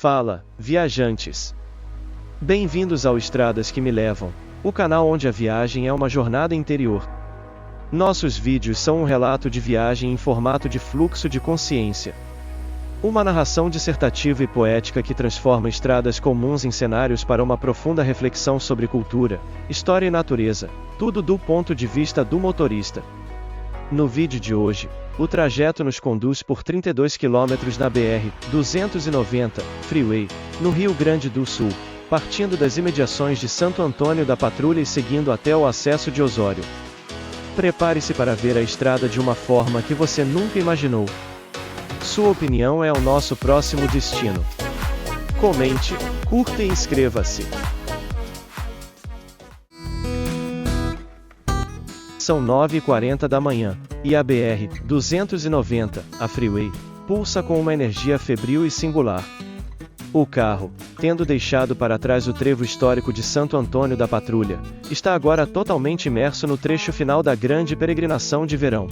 Fala, viajantes! Bem-vindos ao Estradas que Me Levam, o canal onde a viagem é uma jornada interior. Nossos vídeos são um relato de viagem em formato de fluxo de consciência. Uma narração dissertativa e poética que transforma estradas comuns em cenários para uma profunda reflexão sobre cultura, história e natureza, tudo do ponto de vista do motorista. No vídeo de hoje, o trajeto nos conduz por 32 km na BR-290, Freeway, no Rio Grande do Sul, partindo das imediações de Santo Antônio da Patrulha e seguindo até o acesso de Osório. Prepare-se para ver a estrada de uma forma que você nunca imaginou. Sua opinião é o nosso próximo destino. Comente, curta e inscreva-se. São 9h40 da manhã, e a BR-290, a Freeway, pulsa com uma energia febril e singular. O carro, tendo deixado para trás o trevo histórico de Santo Antônio da Patrulha, está agora totalmente imerso no trecho final da grande peregrinação de verão.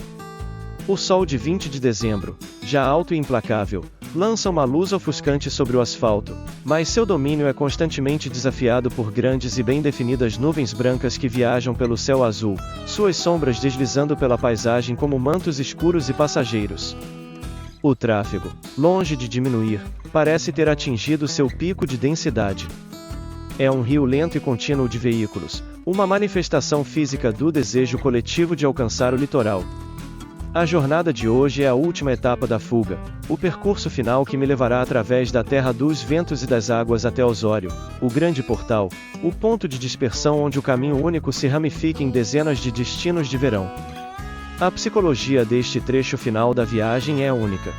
O sol de 20 de dezembro, já alto e implacável, lança uma luz ofuscante sobre o asfalto, mas seu domínio é constantemente desafiado por grandes e bem definidas nuvens brancas que viajam pelo céu azul, suas sombras deslizando pela paisagem como mantos escuros e passageiros. O tráfego, longe de diminuir, parece ter atingido seu pico de densidade. É um rio lento e contínuo de veículos, uma manifestação física do desejo coletivo de alcançar o litoral. A jornada de hoje é a última etapa da fuga, o percurso final que me levará através da terra dos ventos e das águas até Osório, o grande portal, o ponto de dispersão onde o caminho único se ramifica em dezenas de destinos de verão. A psicologia deste trecho final da viagem é única.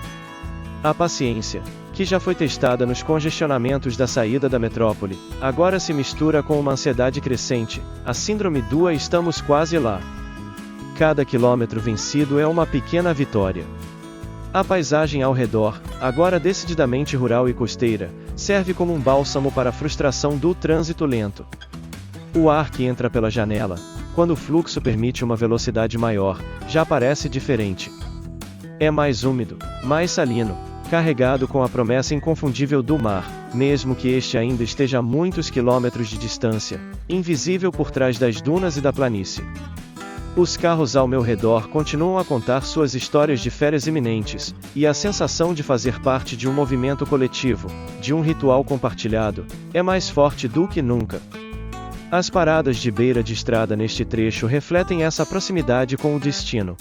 A paciência, que já foi testada nos congestionamentos da saída da metrópole, agora se mistura com uma ansiedade crescente, a síndrome do "estamos quase lá". Cada quilômetro vencido é uma pequena vitória. A paisagem ao redor, agora decididamente rural e costeira, serve como um bálsamo para a frustração do trânsito lento. O ar que entra pela janela, quando o fluxo permite uma velocidade maior, já parece diferente. É mais úmido, mais salino, carregado com a promessa inconfundível do mar, mesmo que este ainda esteja a muitos quilômetros de distância, invisível por trás das dunas e da planície. Os carros ao meu redor continuam a contar suas histórias de férias iminentes, e a sensação de fazer parte de um movimento coletivo, de um ritual compartilhado, é mais forte do que nunca. As paradas de beira de estrada neste trecho refletem essa proximidade com o destino.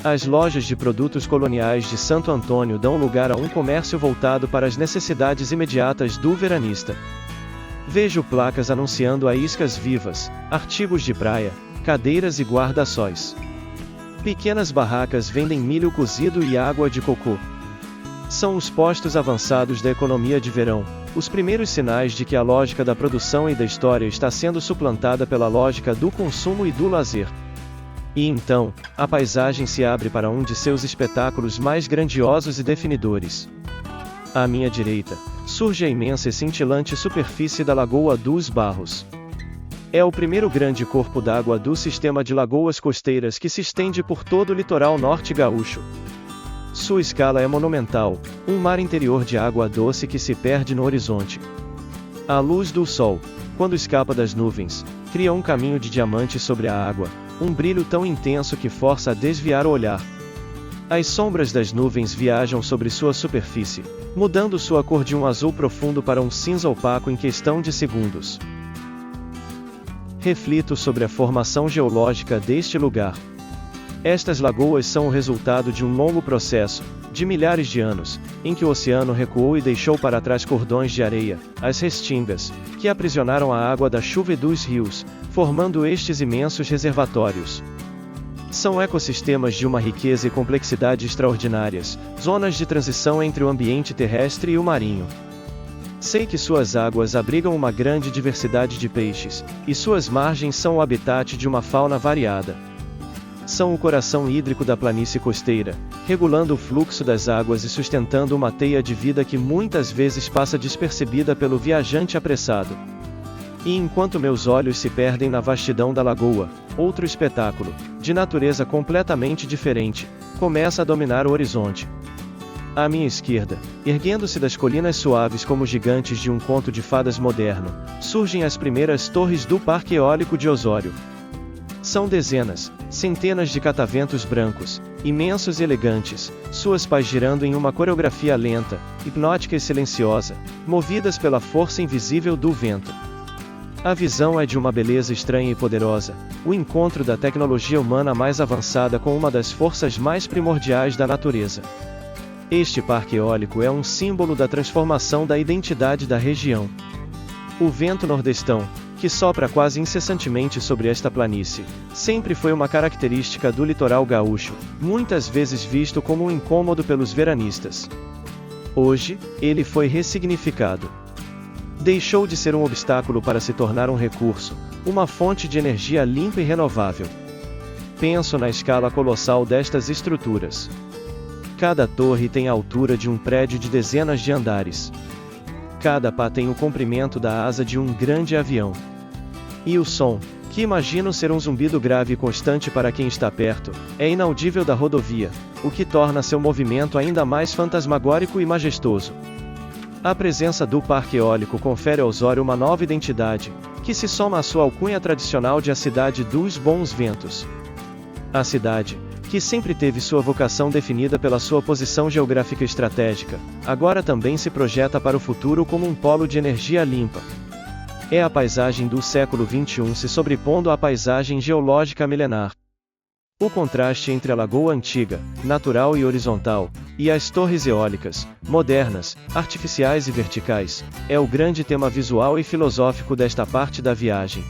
As lojas de produtos coloniais de Santo Antônio dão lugar a um comércio voltado para as necessidades imediatas do veranista. Vejo placas anunciando a iscas vivas, artigos de praia, cadeiras e guarda-sóis. Pequenas barracas vendem milho cozido e água de cocô. São os postos avançados da economia de verão, os primeiros sinais de que a lógica da produção e da história está sendo suplantada pela lógica do consumo e do lazer. E então, a paisagem se abre para um de seus espetáculos mais grandiosos e definidores. À minha direita, surge a imensa e cintilante superfície da Lagoa dos Barros. É o primeiro grande corpo d'água do sistema de lagoas costeiras que se estende por todo o litoral norte gaúcho. Sua escala é monumental, um mar interior de água doce que se perde no horizonte. A luz do sol, quando escapa das nuvens, cria um caminho de diamante sobre a água, um brilho tão intenso que força a desviar o olhar. As sombras das nuvens viajam sobre sua superfície, mudando sua cor de um azul profundo para um cinza opaco em questão de segundos. Reflito sobre a formação geológica deste lugar. Estas lagoas são o resultado de um longo processo, de milhares de anos, em que o oceano recuou e deixou para trás cordões de areia, as restingas, que aprisionaram a água da chuva e dos rios, formando estes imensos reservatórios. São ecossistemas de uma riqueza e complexidade extraordinárias, zonas de transição entre o ambiente terrestre e o marinho. Sei que suas águas abrigam uma grande diversidade de peixes, e suas margens são o habitat de uma fauna variada. São o coração hídrico da planície costeira, regulando o fluxo das águas e sustentando uma teia de vida que muitas vezes passa despercebida pelo viajante apressado. E enquanto meus olhos se perdem na vastidão da lagoa, outro espetáculo, de natureza completamente diferente, começa a dominar o horizonte. À minha esquerda, erguendo-se das colinas suaves como gigantes de um conto de fadas moderno, surgem as primeiras torres do Parque Eólico de Osório. São dezenas, centenas de cataventos brancos, imensos e elegantes, suas pás girando em uma coreografia lenta, hipnótica e silenciosa, movidas pela força invisível do vento. A visão é de uma beleza estranha e poderosa, o encontro da tecnologia humana mais avançada com uma das forças mais primordiais da natureza. Este parque eólico é um símbolo da transformação da identidade da região. O vento nordestão, que sopra quase incessantemente sobre esta planície, sempre foi uma característica do litoral gaúcho, muitas vezes visto como um incômodo pelos veranistas. Hoje, ele foi ressignificado. Deixou de ser um obstáculo para se tornar um recurso, uma fonte de energia limpa e renovável. Penso na escala colossal destas estruturas. Cada torre tem a altura de um prédio de dezenas de andares. Cada pá tem o comprimento da asa de um grande avião. E o som, que imagino ser um zumbido grave e constante para quem está perto, é inaudível da rodovia, o que torna seu movimento ainda mais fantasmagórico e majestoso. A presença do parque eólico confere a Osório uma nova identidade, que se soma à sua alcunha tradicional de a cidade dos bons ventos. A cidade, que sempre teve sua vocação definida pela sua posição geográfica estratégica, agora também se projeta para o futuro como um polo de energia limpa. É a paisagem do século XXI se sobrepondo à paisagem geológica milenar. O contraste entre a lagoa antiga, natural e horizontal, e as torres eólicas, modernas, artificiais e verticais, é o grande tema visual e filosófico desta parte da viagem.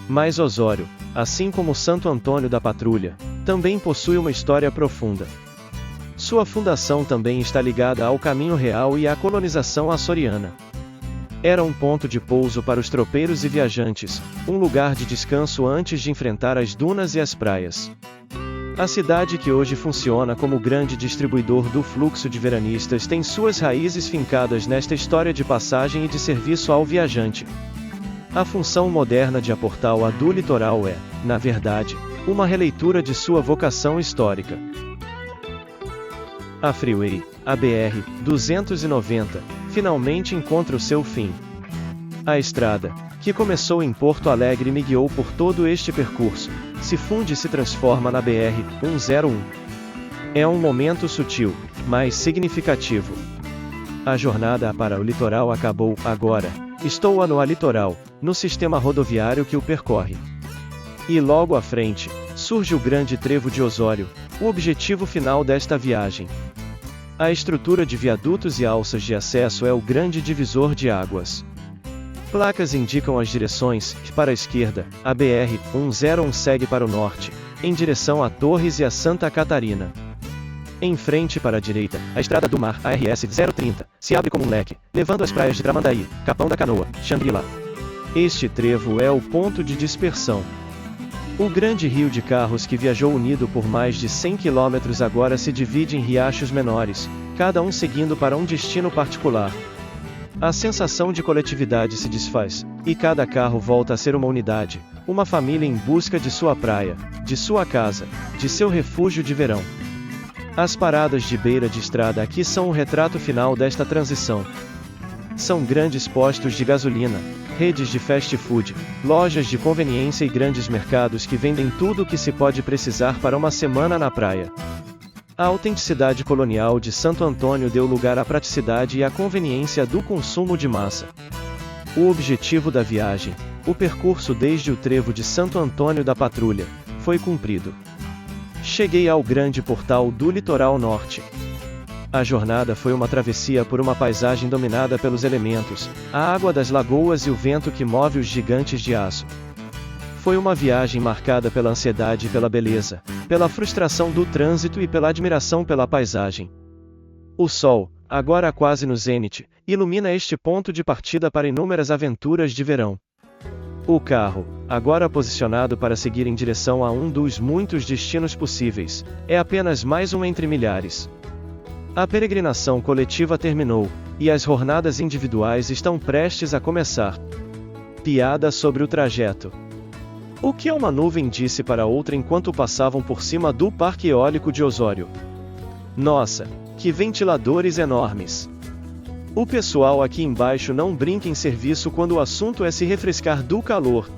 Mas Osório, assim como Santo Antônio da Patrulha, também possui uma história profunda. Sua fundação também está ligada ao Caminho Real e à colonização açoriana. Era um ponto de pouso para os tropeiros e viajantes, um lugar de descanso antes de enfrentar as dunas e as praias. A cidade que hoje funciona como grande distribuidor do fluxo de veranistas tem suas raízes fincadas nesta história de passagem e de serviço ao viajante. A função moderna de Aportal do litoral é, na verdade, uma releitura de sua vocação histórica. A Freeway, a BR-290, finalmente encontra o seu fim. A estrada, que começou em Porto Alegre e me guiou por todo este percurso, se funde e se transforma na BR-101. É um momento sutil, mas significativo. A jornada para o litoral acabou, agora, estou no litoral, no sistema rodoviário que o percorre. E logo à frente, surge o grande trevo de Osório, o objetivo final desta viagem. A estrutura de viadutos e alças de acesso é o grande divisor de águas. Placas indicam as direções, que para a esquerda, a BR-101 segue para o norte, em direção a Torres e a Santa Catarina. Em frente para a direita, a Estrada do Mar, a RS-030, se abre como um leque, levando às praias de Tramandaí, Capão da Canoa, Xangri-Lá. Este trevo é o ponto de dispersão. O grande rio de carros que viajou unido por mais de 100 quilômetros agora se divide em riachos menores, cada um seguindo para um destino particular. A sensação de coletividade se desfaz, e cada carro volta a ser uma unidade, uma família em busca de sua praia, de sua casa, de seu refúgio de verão. As paradas de beira de estrada aqui são o retrato final desta transição. São grandes postos de gasolina, redes de fast food, lojas de conveniência e grandes mercados que vendem tudo o que se pode precisar para uma semana na praia. A autenticidade colonial de Santo Antônio deu lugar à praticidade e à conveniência do consumo de massa. O objetivo da viagem, o percurso desde o trevo de Santo Antônio da Patrulha, foi cumprido. Cheguei ao grande portal do litoral norte. A jornada foi uma travessia por uma paisagem dominada pelos elementos, a água das lagoas e o vento que move os gigantes de aço. Foi uma viagem marcada pela ansiedade e pela beleza, pela frustração do trânsito e pela admiração pela paisagem. O sol, agora quase no zênite, ilumina este ponto de partida para inúmeras aventuras de verão. O carro, agora posicionado para seguir em direção a um dos muitos destinos possíveis, é apenas mais um entre milhares. A peregrinação coletiva terminou, e as jornadas individuais estão prestes a começar. Piada sobre o trajeto. O que uma nuvem disse para outra enquanto passavam por cima do Parque Eólico de Osório? Nossa! Que ventiladores enormes! O pessoal aqui embaixo não brinca em serviço quando o assunto é se refrescar do calor.